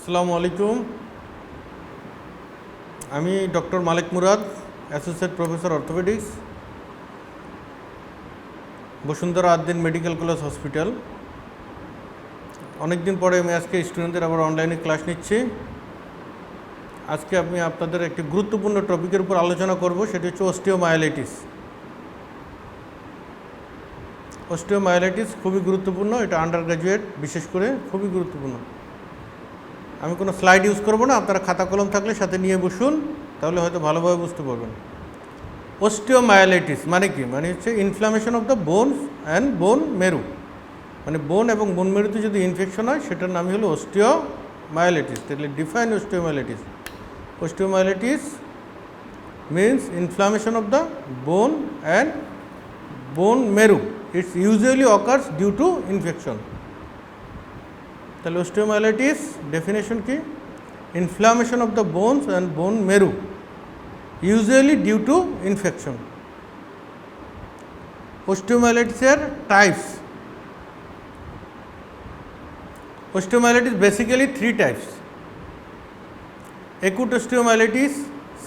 আসসালামু আলাইকুম। আমি doctor Malik Murad, associate professor orthopaedics, Bashundhara Addin medical college hospital. অনেক দিন পরে আমি আজকে স্টুডেন্টদের আবার অনলাইনে ক্লাস নিচ্ছি। আজকে আমি আপনাদের একটি গুরুত্বপূর্ণ টপিকের উপর আলোচনা করব, সেটি হচ্ছে অস্টিওমায়ালাইটিস। অস্টিওমায়ালাইটিস খুবই গুরুত্বপূর্ণ, এটা আন্ডার গ্র্যাজুয়েট বিশেষ করে খুবই গুরুত্বপূর্ণ। আমি কোনো স্লাইড ইউজ করব না, আপনারা খাতা কলম থাকলে সাথে নিয়ে বসুন, তাহলে হয়তো ভালোভাবে বুঝতে পারবেন। অস্টিওমায়ালাইটিস মানে কি? মানে হচ্ছে inflammation of the bones and bone মেরু, মানে বোন এবং বোন মেরুতে যদি ইনফেকশন হয় সেটার নামই হলো অস্টিওমায়ালাইটিস। তাহলে define অস্টিওমায়ালাইটিস। অস্টিওমায়ালাইটিস means inflammation of the bone and bone marrow. It usually occurs due to infection. তাহলে অস্টিওমায়ালাইটিস ডেফিনেশন কি? Inflammation of the bones and bone marrow usually due to infection. অস্টিওমায়ালাইটিসের types. Osteomyelitis basically three types: acute osteomyelitis,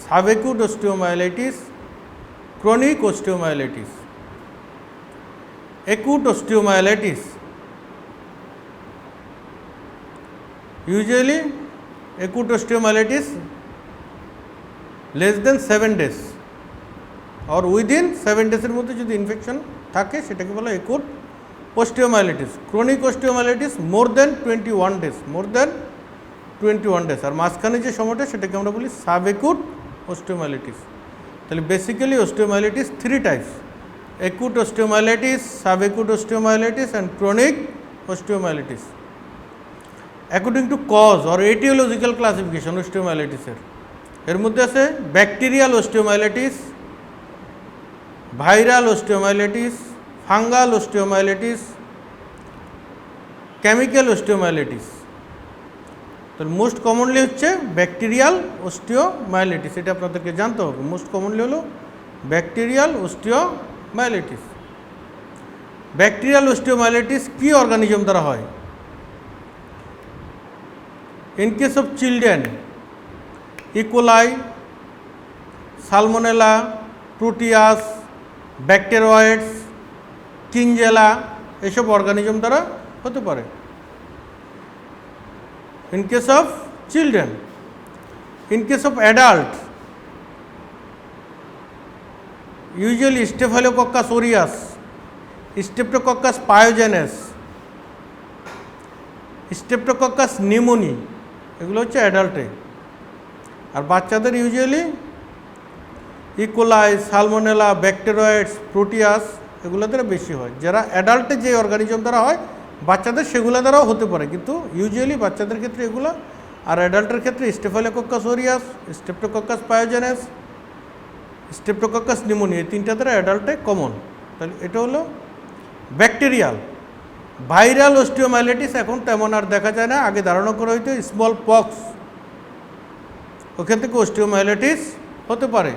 subacute osteomyelitis, chronic osteomyelitis. Acute osteomyelitis usually acute osteomyelitis less than 7 days or within 7 days এর মধ্যে যদি infection থাকে সেটাকে বলা acute osteomyelitis. Chronic osteomyelitis more than 21 days, more than 21 days, আর মাঝখানে যে সময়টা সেটাকে আমরা বলি সাবএকুট অস্টিওমায়ালাইটিস। তাহলে basically osteomyelitis three types: acute osteomyelitis, subacute osteomyelitis and chronic osteomyelitis. According to cause or aetiological classification অস্টিওমায়ালাইটিসের, এর মধ্যে আছে bacterial osteomyelitis, viral osteomyelitis, fungal osteomyelitis, chemical osteomyelitis. তাহলে মোস্ট কমনলি হচ্ছে ব্যাকটেরিয়াল অস্টিওমায়ালাইটিস, এটা আপনাদেরকে জানতে হবে। মোস্ট কমনলি হলো ব্যাকটেরিয়াল অস্টিওমায়ালাইটিস। ব্যাকটেরিয়াল অস্টিওমায়ালাইটিস কী অর্গানিজম দ্বারা হয়? In case of children, E coli, salmonella, proteus, bacteroides, Kingella, এসব অর্গানিজম দ্বারা হতে পারে। In case of children, in case of adult, usually Staphylococcus aureus, Streptococcus pyogenes, Streptococcus pneumoniae, এগুলো হচ্ছে অ্যাডাল্টে। আর বাচ্চাদের ইউজুয়ালি ইকোলাই, সালমোনেলা, ব্যাকটেরয়েডস, প্রোটিয়াস এগুলো দ্বারা বেশি হয়। যারা অ্যাডাল্টে যে অর্গানিজম দ্বারা হয়, বাচ্চাদের সেগুলো দ্বারাও হতে পারে, কিন্তু ইউজুয়ালি বাচ্চাদের ক্ষেত্রে এগুলো, আর অ্যাডাল্টের ক্ষেত্রে Staphylococcus aureus, Streptococcus pyogenes, Streptococcus pneumoniae, এই তিনটা দ্বারা অ্যাডাল্টে কমন। তাহলে এটা হলো ব্যাকটেরিয়াল। ভাইরাল অস্টিওমায়ালাইটিস এখন তেমন আর দেখা যায় না, আগে ধারণা করা হইতো স্মল পক্স, ওখান থেকে অস্টিওমায়ালাইটিস হতে পারে।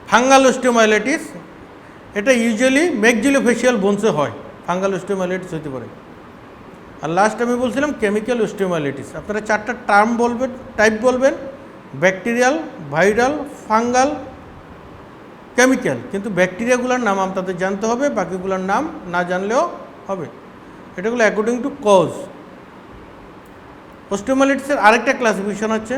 ফাঙ্গাল অস্টিওমায়ালাইটিস, এটা ইউজুয়ালি ম্যাক্সিলোফেশিয়াল বোনসে হয়, ফাঙ্গাল অস্টিওমায়ালাইটিস হতে পারে। আর লাস্ট আমি বলছিলাম কেমিক্যাল অস্টিওমায়ালাইটিস। আপনারা চারটা টার্ম বলবেন, টাইপ বলবেন: ব্যাকটেরিয়াল, ভাইরাল, ফাঙ্গাল, কেমিক্যাল। কিন্তু ব্যাকটেরিয়াগুলোর নাম আপনাদের জানতে হবে, বাকিগুলোর নাম না জানলেও হবে। এটাগুলো অ্যাকর্ডিং টু কজ। অস্টিওমায়ালাইটিসের আরেকটা ক্লাসিফিকেশন আছে,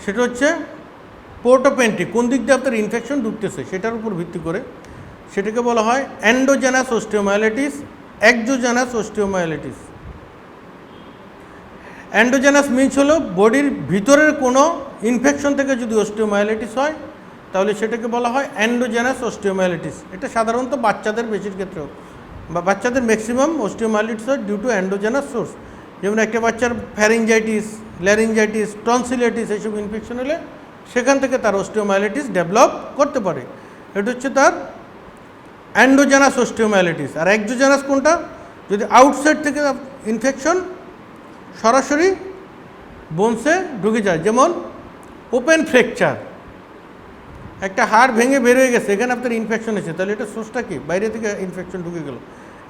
সেটা হচ্ছে পোর্ট অফ এন্ট্রি, কোন দিক দিয়ে আপনার ইনফেকশন ঢুকতেছে সেটার উপর ভিত্তি করে। সেটাকে বলা হয় এন্ডোজেনাস অস্টিওমায়ালাইটিস, এক্সোজেনাস অস্টিওমায়ালাইটিস। এন্ডোজেনাস মিনস হলো বডির ভিতরের কোনো ইনফেকশন থেকে যদি অস্টিওমায়ালাইটিস হয় তাহলে সেটাকে বলা হয় এন্ডোজেনাস অস্টিওমায়ালাইটিস। এটা সাধারণত বাচ্চাদের বেশির ক্ষেত্রেও, বা বাচ্চাদের ম্যাক্সিমাম অস্টিওমায়ালাইটিস হয় ডিউ টু এন্ডোজেনাস সোর্স। যেমন একটা বাচ্চার ফ্যারিঞ্জাইটিস, ল্যারিঞ্জাইটিস, টনসিলাইটিস এইসব ইনফেকশন হলে সেখান থেকে তার অস্টিওমায়ালাইটিস ডেভেলপ করতে পারে। এটা হচ্ছে তার এন্ডোজেনাস অস্টিওমায়ালাইটিস। আর এক্সোজেনাস কোনটা? যদি আউটসাইড থেকে ইনফেকশন সরাসরি বোনসে ঢুকে যায়, যেমন ওপেন ফ্র্যাকচার, একটা হাড় ভেঙে বের হয়ে গেছে, এখানে আপনার ইনফেকশন হয়েছে, তাহলে এটা সোর্সটা কি? বাইরে থেকে ইনফেকশন ঢুকে গেল।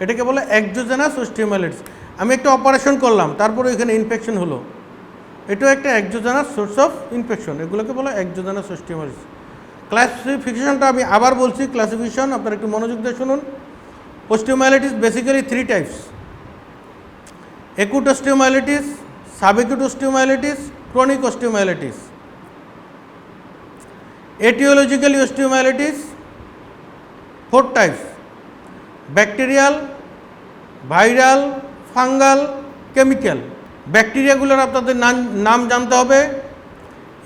এটাকে বলে এক্সোজেনাস অস্টিওমাইলাইটিস। আমি একটা অপারেশন করলাম, তারপরে এখানে ইনফেকশন হলো, এটাও একটা এক্সোজেনাস সোর্স অফ ইনফেকশন, এগুলোকে বলে এক্সোজেনাস অস্টিওমাইলাইটিস। ক্লাসিফিকেশনটা আমি আবার বলছি, ক্লাসিফিকেশন আপনারা একটু মনোযোগ দিয়ে শুনুন। Osteomyelitis basically 3 types: acute osteomyelitis, subacute osteomyelitis, chronic osteomyelitis. Aetiological osteomyelitis 4 types: bacterial, viral, fungal, chemical. ব্যাকটেরিয়াগুলোর আপনাদের নাম জানতে হবে।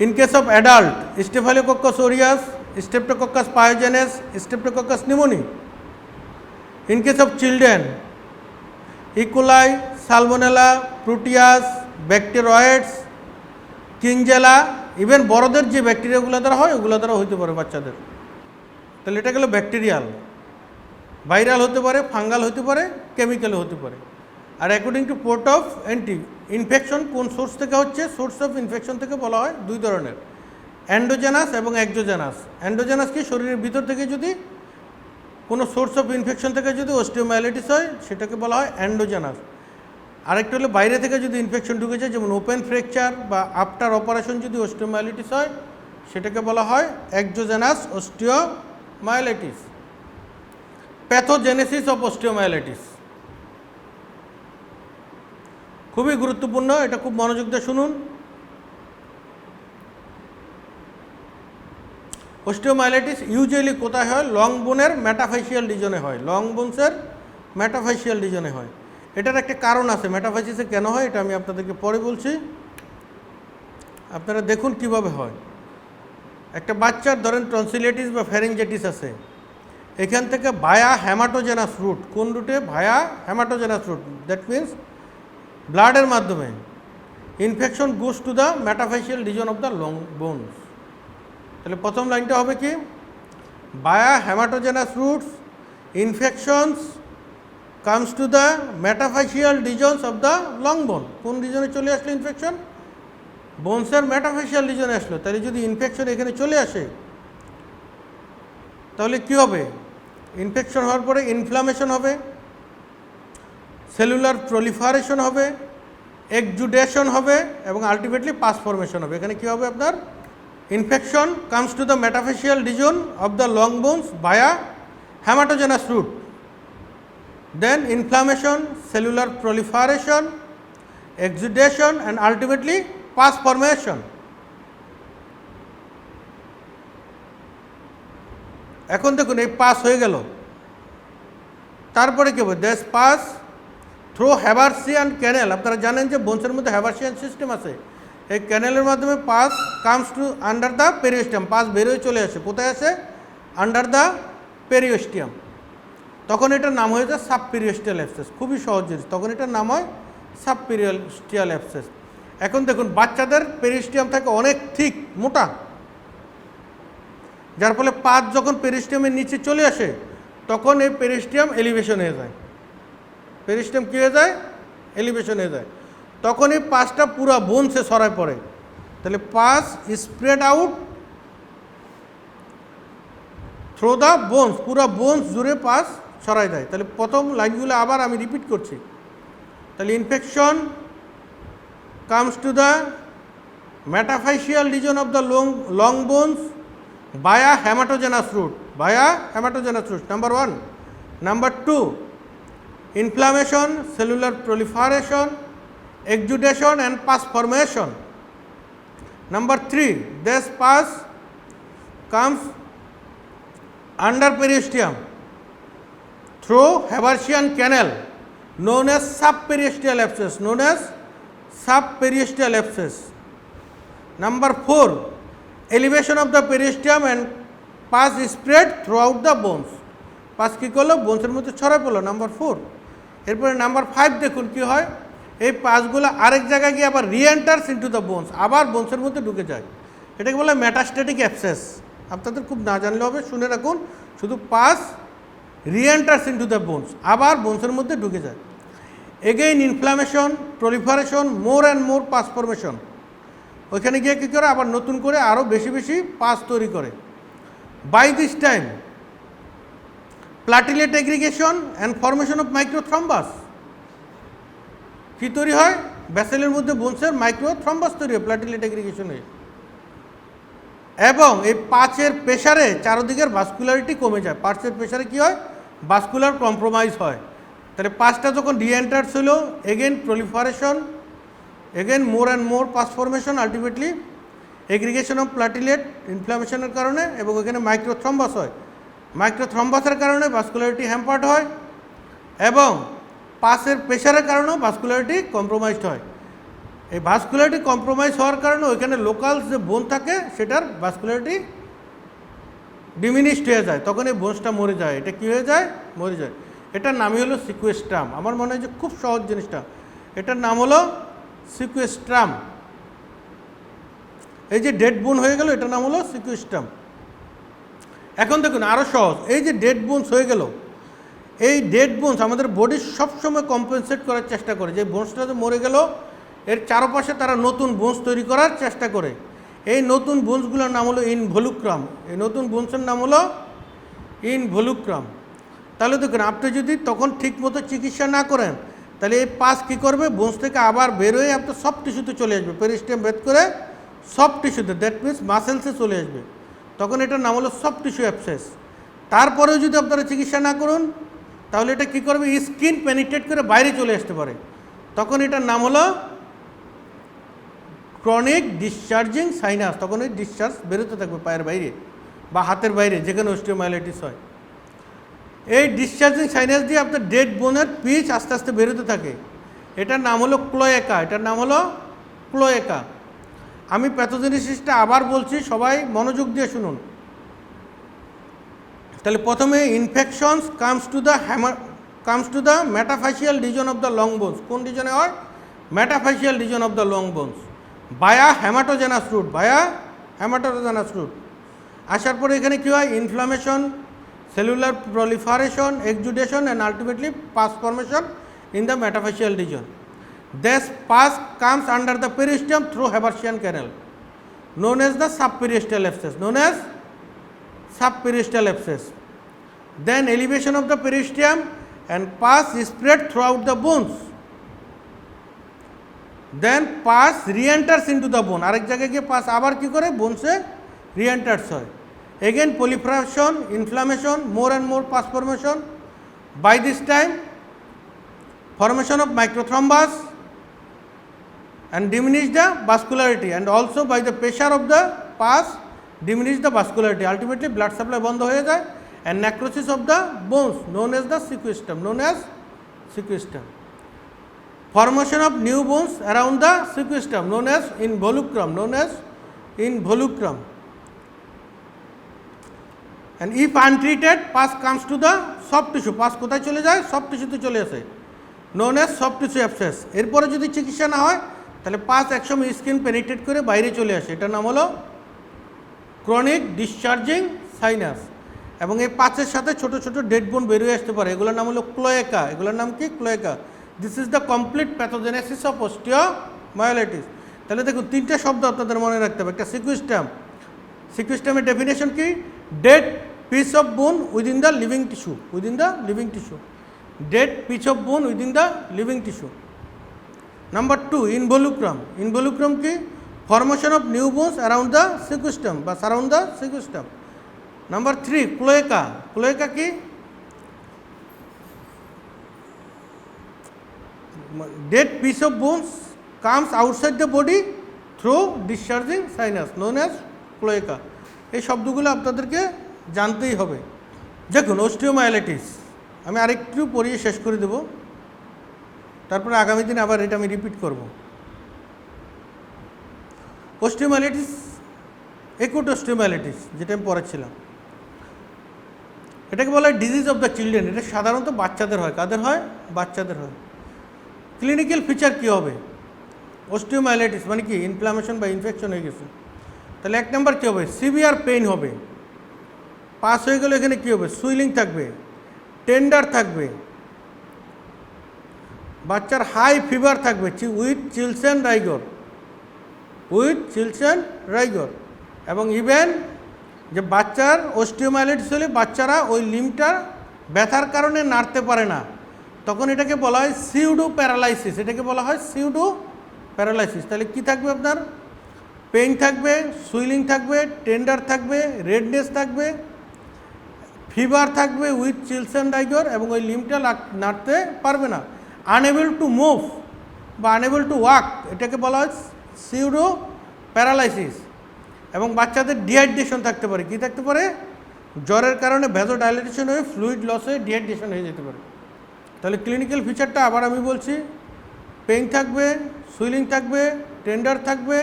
In case of adult, Staphylococcus aureus, Streptococcus pyogenes, Streptococcus pneumoniae. In case of children, E coli, salmonella, proteus, bacteroides, Kingella. Even বড়দের যে ব্যাকটেরিয়াগুলো দ্বারা হয় ওগুলো দ্বারা হতে পারে বাচ্চাদের। তাহলে এটা গেল ব্যাকটেরিয়াল। ভাইরাল হতে পারে, ফাঙ্গাল হতে পারে, কেমিক্যালও হতে পারে। আর according to port of entry, infection কোন সোর্স থেকে হচ্ছে, সোর্স অফ ইনফেকশন থেকে বলা হয় 2 ধরনের: অ্যান্ডোজেনাস এবং এক্সোজেনাস। অ্যান্ডোজেনাস কি, শরীরের ভিতর থেকে যদি কোনো সোর্স অফ ইনফেকশন থেকে যদি অস্টিওমাইলাইটিস হয় সেটাকে বলা হয় অ্যান্ডোজেনাস। আরেকটা হলো বাইরে থেকে যদি ইনফেকশন ঢুকে যায়, যেমন ওপেন ফ্র্যাকচার বা আফটার অপারেশন যদি অস্টিওমাইলাইটিস হয় সেটাকে বলা হয় exogenous osteomyelitis. Pathogenesis of osteomyelitis খুবই গুরুত্বপূর্ণ, এটা খুব মনোযোগ দিয়ে শুনুন। অস্টিওমাইলাইটিস ইউজুয়ালি কোথায় হয়? লং বোনের মেটাফেসিয়াল রিজনে হয়, লং বোনসের মেটাফেসিয়াল রিজনে হয়। এটার একটা কারণ আছে, মেটাফেসিসে কেন হয় এটা আমি আপনাদেরকে পরে বলছি, আপনারা দেখুন কিভাবে হয়। একটা বাচ্চার ধরেন টনসিলাইটিস বা ফ্যারিঞ্জাইটিস আছে, এখান থেকে ভায়া হেমাটোজেনাস রুট, কোন রুটে? Via haematogenous route, that means ব্লাডের মাধ্যমে infection goes to the metaphyseal region of the long bones. তাহলে প্রথম লাইনটা হবে কি? Via haematogenous routes infections comes to the metaphyseal regions of the long bone. কোন রিজনে চলে আসলো ইনফেকশন? বোনসের মেটাফেসিয়াল রিজনে আসলো। তাহলে যদি ইনফেকশন এখানে চলে আসে তাহলে কী হবে? ইনফেকশন হওয়ার পরে ইনফ্লামেশন হবে, সেলুলার প্রলিফারেশন হবে, এক্সুডেশন হবে এবং আলটিমেটলি পাস ফর্মেশন হবে। এখানে কী হবে আপনার? Infection comes to the metaphyseal region of the long bones via haematogenous route, then inflammation, cellular proliferation, exudation and ultimately pus formation. এখন দেখুন এই পাস হয়ে গেল, তারপরে কি হবে? দিস পাস থ্রু হ্যাভার্সিয়ান ক্যানেল। আপনারা জানেন যে বোনসের মধ্যে হ্যাভার্সিয়ান সিস্টেম আছে, এই ক্যানেলের মাধ্যমে pass comes to under the periosteum. Pass বেরোয় চলে আসে, কোথায় আসে? Under the periosteum. তখন এটার নাম হয়ে যায় সাবপেরিওস্টিয়াল অ্যাবসেস। খুবই সহজ জিনিস, তখন এটার নাম হয় সাবপেরিওস্টিয়াল অ্যাবসেস। এখন দেখুন বাচ্চাদের পেরিস্টিয়াম থাকে অনেক ঠিক, মোটা, যার ফলে পাত যখন পেরিস্টিয়ামের নিচে চলে আসে তখন এই পেরিস্টিয়াম এলিভেশন হয়ে যায়। পেরিস্টিয়াম কী হয়ে যায়? এলিভেশন হয়ে যায়। তখন এই পাসটা পুরো বোনসে ছড়ায় পড়ে। তাহলে pass spread out through the bones, পুরো বোনস জুড়ে পাস ছড়ায় যায়। তাহলে প্রথম লাইনগুলো আবার আমি রিপিট করছি। তাহলে infection comes to the metaphyseal region of the long bones via haematogenous route, via haematogenous route, number 1. Number 2, inflammation, cellular proliferation, exudation and pus formation. Number 3, this pus comes under periosteum through Haversian canal known as subperiosteal abscess, known as subperiosteal abscess. Number 4, elevation of the periosteum and pus is spread throughout the bones. Pus কি করলো? বোনসের মধ্যে ছড়ায় পড়লো। Number 4। এরপরে number 5 দেখুন কি হয়, এই পাসগুলো আরেক জায়গায় গিয়ে আবার রিএন্টার্স ইনটু দ্য বোনস, আবার বোনসের মধ্যে ঢুকে যায়। এটাকে বলে মেটাস্ট্যাটিক অ্যাবসেস। আপনাদের খুব না জানলে হবে, শুনে রাখুন, শুধু পাস রিএন্টার্স ইনটু দ্য বোনস, আবার বোনসের মধ্যে ঢুকে যায়। Again inflammation, proliferation, more and more pus formation. ওইখানে গিয়ে কী করে? আবার নতুন করে আরও বেশি বেশি পাস তৈরি করে। By this time platelet aggregation and formation of microthrombus. কী তৈরি হয়? ভেসেলের মধ্যে বোনসের মাইক্রোথ্রম্বাস তৈরি হয় প্লাটিলেট এগ্রিগেশনে। এবং এই পাঁচের প্রেশারে চারদিকের ভাস্কুলারিটি কমে যায়। পাঁচের প্রেশারে কী হয়? ভাস্কুলার কম্প্রোমাইজ হয়। তাহলে পাঁচটা যখন রিএন্টার্স হলো, again proliferation, again more and more pus formation, ultimately aggregation of platelet ইনফ্লামেশনের কারণে, এবং এখানে মাইক্রোথ্রম্বাস হয়। মাইক্রোথ্রম্বাসের কারণে ভাস্কুলারিটি হ্যাম্পার্ড হয়, এবং পাসের প্রেশারের কারণেও ভাস্কুলারিটি কম্প্রোমাইজড হয়। এই ভাস্কুলারিটি কম্প্রোমাইজ হওয়ার কারণে ওইখানে লোকাল যে বোন থাকে সেটার ভাস্কুলারিটি ডিমিনিশড হয়ে যায়, তখন এই বোনসটা মরে যায়। এটা কী হয়ে যায়? মরে যায়। এটার নামই হলো সিকুয়েস্ট্রাম। আমার মনে হয় যে খুব সহজ জিনিসটা। এটার নাম হলো সিকুয়েস্ট্রাম। এই যে ডেড বোন হয়ে গেল, এটার নাম হলো সিকুয়েস্ট্রাম। এখন দেখুন আরও সহজ। এই যে ডেড বোনস হয়ে গেল, এই ডেড বোনস আমাদের বডি সবসময় কম্পেনসেট করার চেষ্টা করে। যে বোনসটা যে মরে গেল, এর চারপাশে তারা নতুন বোনস তৈরি করার চেষ্টা করে। এই নতুন বোনসগুলোর নাম হলো ইনভলিউক্রাম। এই নতুন বোনসের নাম হলো ইনভলিউক্রাম। তাহলে দেখুন, আপনি যদি তখন ঠিকমতো চিকিৎসা না করেন, তাহলে এই পাস কী করবে? বোনস থেকে আবার বেরোয় আপনার সব টিস্যুতে চলে আসবে, পেরিস্টেম ভেদ করে সব টিস্যুতে, দ্যাট মিনস মাসেলসে চলে আসবে। তখন এটার নাম হলো সফট টিস্যু অ্যাবসেস। তারপরেও যদি আপনারা চিকিৎসা না করুন, তাহলে এটা কী করবে? স্কিন পেনিট্রেট করে বাইরে চলে আসতে পারে। তখন এটার নাম হলো ক্রনিক ডিসচার্জিং সাইনাস। তখন ওই ডিসচার্জ বেরোতে থাকবে পায়ের বাইরে বা হাতের বাইরে, যেখানে অস্টিওমাইলাইটিস হয়। এই ডিসচার্জিং সাইনাস দিয়ে আপনার ডেড বোনের পিচ আস্তে আস্তে বেরোতে থাকে। এটার নাম হলো ক্লোয়েকা। এটার নাম হলো ক্লোয়েকা। আমি প্যাথোজেনেসিসটা আবার বলছি, সবাই মনোযোগ দিয়ে শুনুন। তাহলে প্রথমে infections comes to the metaphyseal region of the long bones. কোন রিজনে হয়? Metaphyseal region of the long bones, via haematogenous route. আসার পরে এখানে কী হয়? Inflammation, cellular proliferation, exudation and ultimately pus formation in the metaphyseal region. This pus comes under the periosteum through Haversian canal, known as the subperiosteal abscess. Then elevation of the periosteum and pus is spread throughout the bones. Then pus re-enters into the bone. আরেক জায়গায় গিয়ে pass আবার কী করে? বোনসে re-enters হয়। Again proliferation, inflammation, more and more pus formation. By this time, formation of microthrombus and diminish the vascularity, and also by the pressure of the pus diminish the vascularity. Ultimately blood supply বন্ধ হয়ে যায়, and necrosis of the bones known as the sequestrum. Formation of new bones around the sequestrum known as involucrum. And if untreated, pus comes to the soft tissue. pus কোথায় চলে যায়? Soft টিস্যুতে চলে আসে, known as soft tissue abscess. এরপরে যদি চিকিৎসা না হয়, তাহলে পাস একসময় স্কিন পেনিট্রেট করে বাইরে চলে আসে। এটার নাম হলো ক্রনিক ডিসচার্জিং সাইনাস। এবং এই পাঁচের সাথে ছোট ছোট ডেড বোন বেরিয়ে আসতে পারে। এগুলোর নাম হলো ক্লোয়েকা। এগুলোর নাম কি? Cloaca. This is the complete pathogenesis of osteomyelitis. তাহলে দেখুন, তিনটা শব্দ আপনাদের মনে রাখতে হবে। একটা সিকুয়েস্ট্রাম। সিকুয়েস্ট্রামের ডেফিনেশন কি? Dead piece of bone within the living tissue. Dead piece of bone within the living tissue. Number 2, involucrum. Involucrum কি? Formation of new bones around the sequestrum বা surround the sequestrum. Number 3, cloaca. Cloaca কি? Dead piece of bones comes outside the body through discharging sinus known as cloaca. এই শব্দগুলো আপনাদেরকে জানতেই হবে। দেখুন, osteomyelitis আমি আরেকটু পড়িয়ে শেষ করে দেব, তারপরে আগামী দিন আবার এটা আমি রিপিট করব। অস্টিওমাইলাইটিস, একুট অস্টিওমাইলাইটিস, যেটা আমি পড়াচ্ছিলাম, এটাকে বলা হয় ডিজিজ অফ দ্য চিলড্রেন। এটা সাধারণত বাচ্চাদের হয়। কাদের হয়? বাচ্চাদের হয়। ক্লিনিক্যাল ফিচার কী হবে? অস্টিওমাইলাইটিস মানে কি? ইনফ্লামেশন বা ইনফেকশন হয়ে গেছে। তাহলে 1 নম্বর কী হবে? সিভিয়ার পেইন হবে। পাস হয়ে গেলে এখানে কী হবে? সুইলিং থাকবে, টেন্ডার থাকবে, বাচ্চার হাই ফিভার থাকবে উইথ চিলস অ্যান্ড রাইগর। এবং ইভেন যে বাচ্চার অস্টিওমাইলাইটিস হলে বাচ্চারা ওই লিম্বটা ব্যথার কারণে নাড়তে পারে না, তখন এটাকে বলা হয় সিউডো প্যারালাইসিস। এটাকে বলা হয় সিউডো প্যারালাইসিস। তাহলে কি থাকবে আপনার? পেইন থাকবে, সুইলিং থাকবে, টেন্ডার থাকবে, রেডনেস থাকবে, ফিভার থাকবে উইথ চিলস অ্যান্ড আইগর, এবং ওই লিম্বটা নাড়তে পারবে না। আনএবল টু মুভ বা আনএবল টু ওয়াক, এটাকে বলা হয় সিউডো প্যারালাইসিস। এবং বাচ্চাদের ডিহাইড্রেশন থাকতে পারে। কি থাকতে পারে? জ্বরের কারণে ভ্যাসোডাইলেটেশন হয়ে ফ্লুইড লস হয়ে ডিহাইড্রেশন হয়ে যেতে পারে। তাহলে ক্লিনিক্যাল ফিচারটা আবার আমি বলছি, পেইন থাকবে, সুইলিং থাকবে, টেন্ডার থাকবে,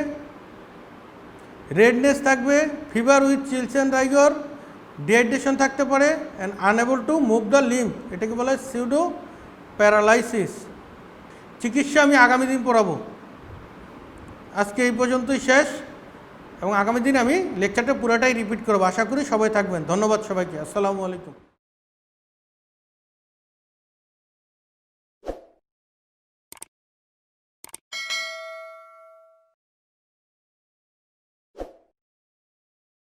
রেডনেস থাকবে, fever with chills and rigor, dehydration থাকতে পারে, and unable to move the limb, এটাকে বলা হয় সিউডো প্যারালাইসিস। চিকিৎসা আমি আগামী দিন পড়াবো। আজকে এই পর্যন্তই শেষ, এবং আগামী দিন আমি লেকচারটা পুরোটাই রিপিট করবো। আশা করি সবাই থাকবেন। ধন্যবাদ সবাইকে। আসসালামু আলাইকুম।